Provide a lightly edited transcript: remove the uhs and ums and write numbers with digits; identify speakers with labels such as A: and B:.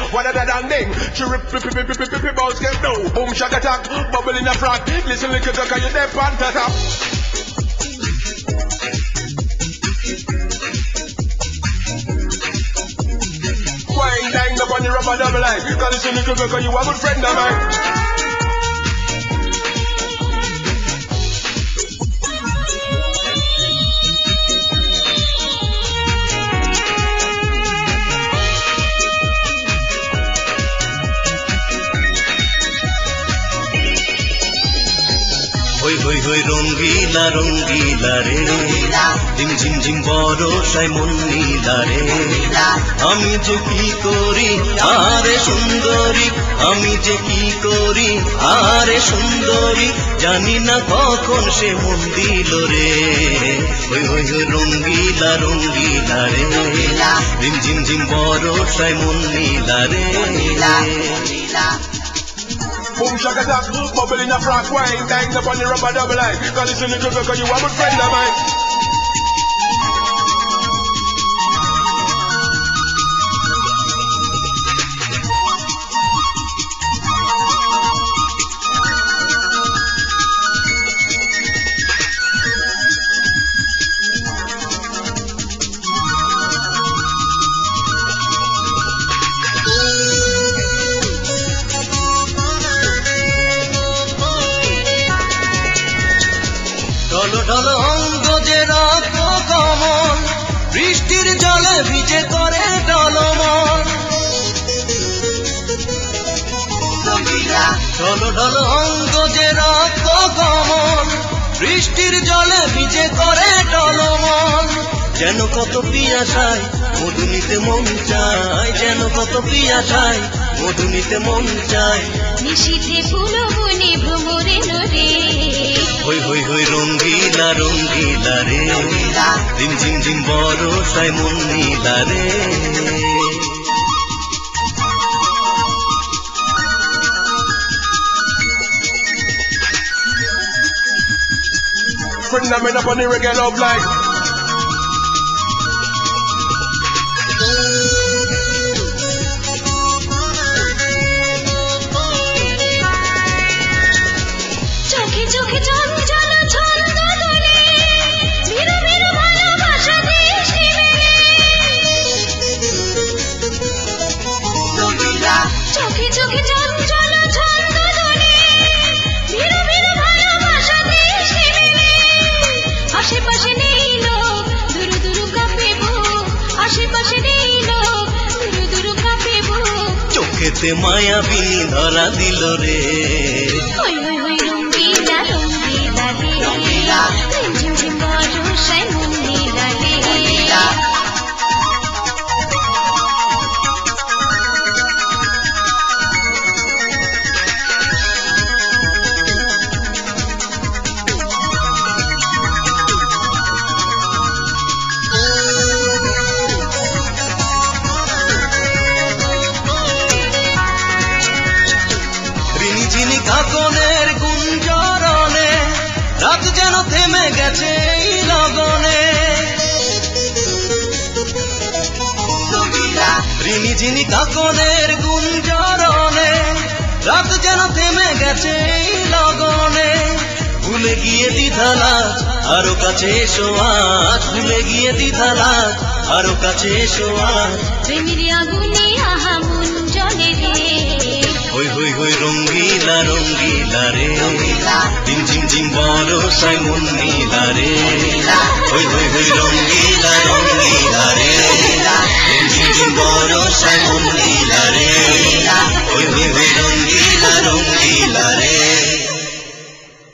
A: One other than ding. Chirip, bounce get down. Boom, shag attack, bubble in a front. Listen, little duck, you there, pant top. Wine, dang, up on the rubber double line. Cause listen, little duck, you a good friend of mine.
B: হই হই রঙ্গিলা রঙ্গিলা রে ঝিম ঝিম ঝিম বরষায় মন নীলা রে আমি যে কি করি আরে সুন্দরী আমি যে কি করি আরে সুন্দরী জানি না কখন সে মন দিল রে হই হই হই রঙ্গিলা রঙ্গিলা রে ঝিম ঝিম ঝিম বরষায় মন নীলা রে
A: Boom, shaka attack, bubble in a frock, wine, dang up on the rubber double line. Cause listen, little girl, cause you a good friend of mine.
B: ঢলো ঢলো অঙ্গ যে রক্ত কমল বৃষ্টির জলে ভিজে করে টলমল ঢলো ঢলো অঙ্গ যে রক্ত কমল বৃষ্টির জলে ভিজে করে টলমল যেন কত পিয়াসায় মধু নিতে মন চায় যেন কত পিয়াসায় মধু নিতে মন চায়
C: নিশীথে ফুল বনে ভ্রমরে রে
B: হই হই হই রঙ্গিলা রঙ্গিলা রে ঝিম ঝিম ঝিম বরষায় মন নীলা রে
A: Friend of mine up on the reggae love line.
C: চোখে চোখে চঞ্চল ছন্দ দোলে ভিড় ভিড় ভালোবাসা দৃষ্টি মেলে চোখে চোখে চঞ্চল ছন্দ দোলে ভিড় ভিড় ভালোবাসা দৃষ্টি মেলে আশেপাশে নেই লোক দূর দূর কাঁপে বুক আশেপাশে নেই লোক দূর দূর কাঁপে বুক
B: চোখেতে মায়াবিনী ধরা দিল রে
C: হই হই হই রঙ্গিলা রঙ্গিলা রে ঝিম ঝিম বরষায় মন নীলা রে
B: রিনিঝিনি কাকনের গুঞ্জরণে রাত যেন থেমে গেছে এই লগনে রিনিঝিনি কাকনের গুঞ্জরণে রাত যেন থেমে গেছে এই লগনে ভুলে গিয়ে দ্বিধালাজ আরো কাছে এসো আজ ভুলে গিয়ে দ্বিধালাজ আরো কাছে এসো আজ
C: প্রেমের আগুনে আহা মন জ্বলে রে
B: হই হই হই রঙ্গিলা রঙ্গিলা রে ঝিম ঝিম ঝিম বরষায় মন নীলা রে হই হই হই রঙ্গিলা রঙ্গিলা রে ঝিম ঝিম ঝিম বরষায় মন নীলা